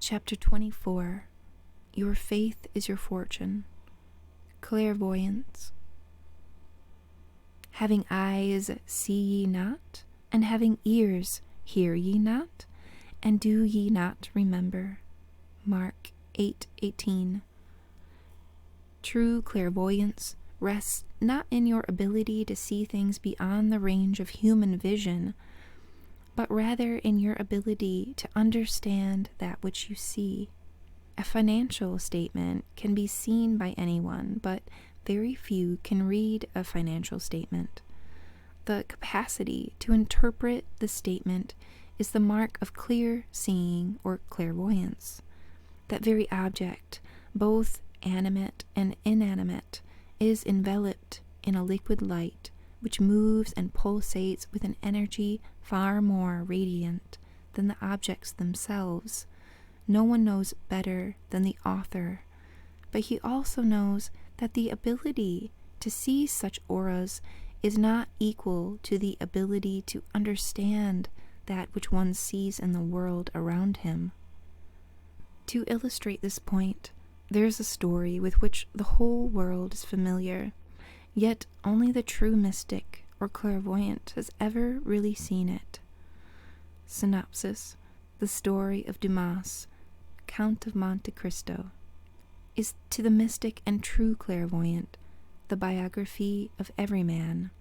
Chapter 24. Your faith is your fortune. Clairvoyance. Having eyes, see ye not? And having ears, hear ye not? And do ye not remember? Mark 8:18. True clairvoyance rests not in your ability to see things beyond the range of human vision, but rather in your ability to understand that which you see. A financial statement can be seen by anyone, but very few can read a financial statement. The capacity to interpret the statement is the mark of clear seeing or clairvoyance. That very object, both animate and inanimate, is enveloped in a liquid light which moves and pulsates with an energy far more radiant than the objects themselves. No one knows better than the author, but he also knows that the ability to see such auras is not equal to the ability to understand that which one sees in the world around him. To illustrate this point, there is a story with which the whole world is familiar, yet only the true mystic or clairvoyant has ever really seen it. Synopsis: the story of Dumas, Count of Monte Cristo, is to the mystic and true clairvoyant the biography of every man.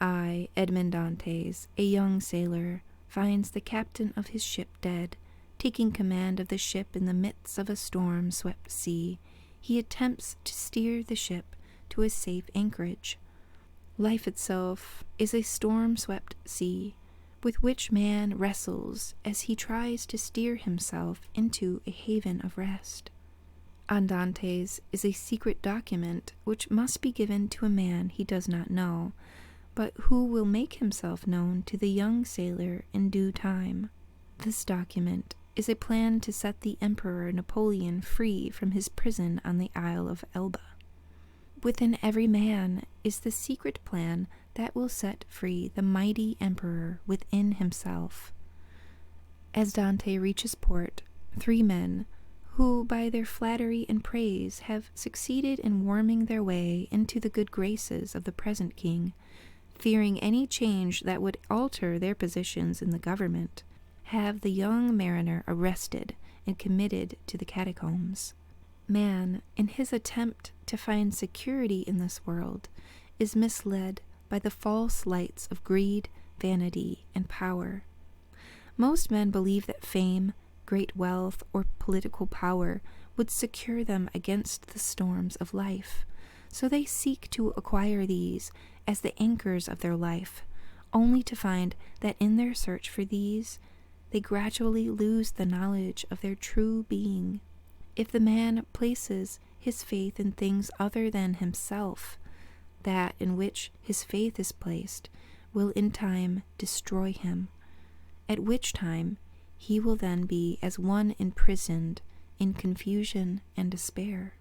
I, Edmond Dantes, a young sailor, finds the captain of his ship dead. Taking command of the ship in the midst of a storm-swept sea, he attempts to steer the ship to a safe anchorage. Life itself is a storm-swept sea, with which man wrestles as he tries to steer himself into a haven of rest. Andantes is a secret document which must be given to a man he does not know, but who will make himself known to the young sailor in due time. This document is a plan to set the Emperor Napoleon free from his prison on the Isle of Elba. Within every man is the secret plan that will set free the mighty emperor within himself. As Dante reaches port, 3 men, who by their flattery and praise have succeeded in worming their way into the good graces of the present king, fearing any change that would alter their positions in the government, have the young mariner arrested and committed to the catacombs. Man, in his attempt to find security in this world, is misled by the false lights of greed, vanity, and power. Most men believe that fame, great wealth, or political power would secure them against the storms of life, so they seek to acquire these as the anchors of their life, only to find that in their search for these, they gradually lose the knowledge of their true being. If the man places his faith in things other than himself, that in which his faith is placed will in time destroy him, at which time he will then be as one imprisoned in confusion and despair.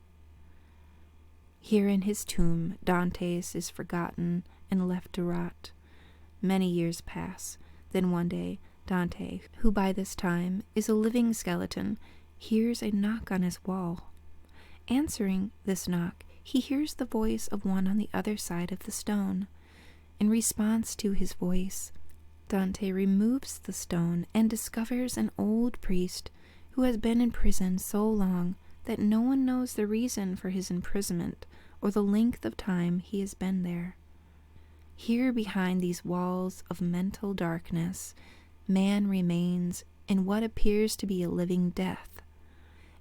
Here in his tomb, Dantes is forgotten and left to rot. Many years pass. Then one day, Dante, who by this time is a living skeleton, hears a knock on his wall. Answering this knock, he hears the voice of one on the other side of the stone. In response to his voice, Dante removes the stone and discovers an old priest who has been in prison so long that no one knows the reason for his imprisonment or the length of time he has been there. Here behind these walls of mental darkness, man remains in what appears to be a living death.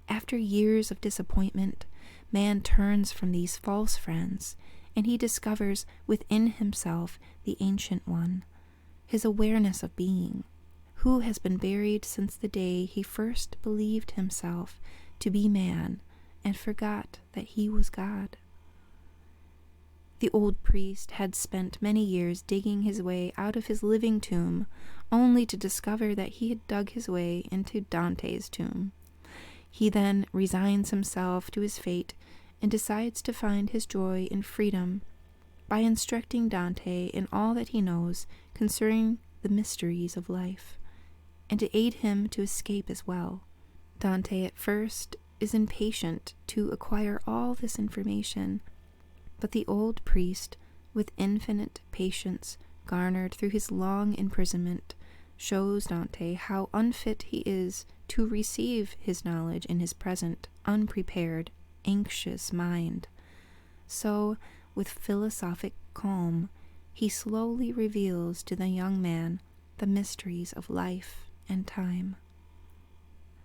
After years of disappointment, man turns from these false friends, and he discovers within himself the Ancient One, his awareness of being, who has been buried since the day he first believed himself to be man and forgot that he was God. The old priest had spent many years digging his way out of his living tomb, only to discover that he had dug his way into Dante's tomb. He then resigns himself to his fate and decides to find his joy in freedom by instructing Dante in all that he knows concerning the mysteries of life, and to aid him to escape as well. Dante at first is impatient to acquire all this information, but the old priest, with infinite patience garnered through his long imprisonment, shows Dante how unfit he is to receive his knowledge in his present unprepared, anxious mind. So, with philosophic calm, he slowly reveals to the young man the mysteries of life and time.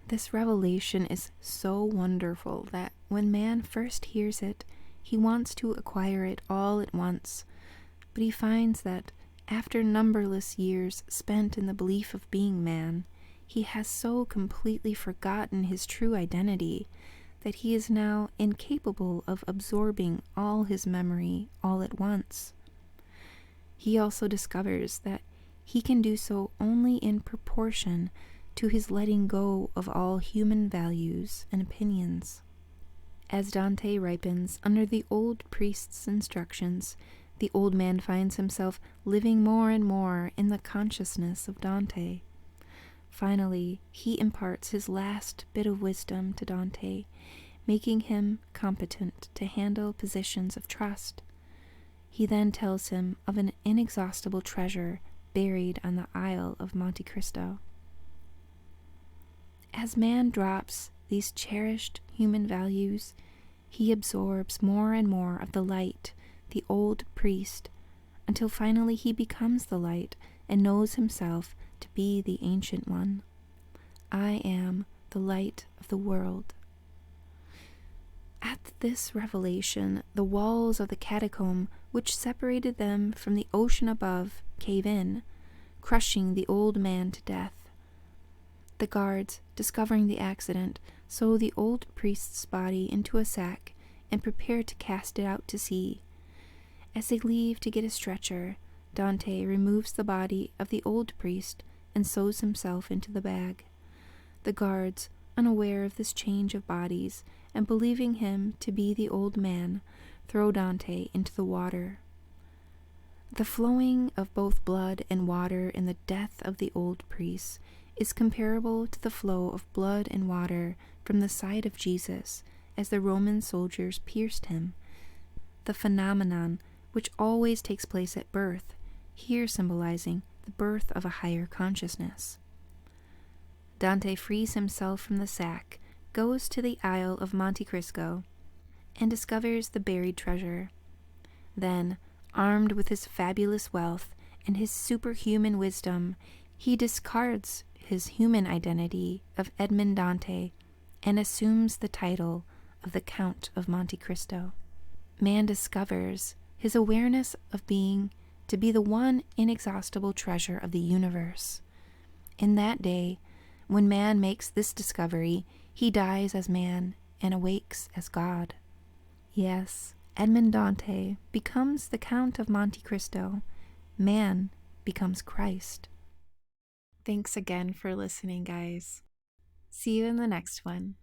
This revelation is so wonderful that when man first hears it, he wants to acquire it all at once, but he finds that after numberless years spent in the belief of being man, he has so completely forgotten his true identity that he is now incapable of absorbing all his memory all at once. He also discovers that he can do so only in proportion to his letting go of all human values and opinions. As Dante ripens under the old priest's instructions, the old man finds himself living more and more in the consciousness of Dante. Finally, he imparts his last bit of wisdom to Dante, making him competent to handle positions of trust. He then tells him of an inexhaustible treasure buried on the Isle of Monte Cristo. As man drops these cherished human values, he absorbs more and more of the light, the old priest, until finally he becomes the light and knows himself to be the Ancient One. I am the light of the world. At this revelation, the walls of the catacomb which separated them from the ocean above cave in, crushing the old man to death. The guards, discovering the accident, sew the old priest's body into a sack and prepare to cast it out to sea. As they leave to get a stretcher, Dante removes the body of the old priest and sews himself into the bag. The guards, unaware of this change of bodies and believing him to be the old man, throw Dante into the water. The flowing of both blood and water in the death of the old priest is comparable to the flow of blood and water from the side of Jesus as the Roman soldiers pierced him, the phenomenon which always takes place at birth, here symbolizing the birth of a higher consciousness. Dante frees himself from the sack, goes to the Isle of Monte Cristo, and discovers the buried treasure. Then, armed with his fabulous wealth and his superhuman wisdom, he discards his human identity of Edmond Dante and assumes the title of the Count of Monte Cristo. Man discovers his awareness of being to be the one inexhaustible treasure of the universe. In that day, when man makes this discovery, he dies as man and awakes as God. Yes, Edmond Dante becomes the Count of Monte Cristo. Man becomes Christ. Thanks again for listening, guys. See you in the next one.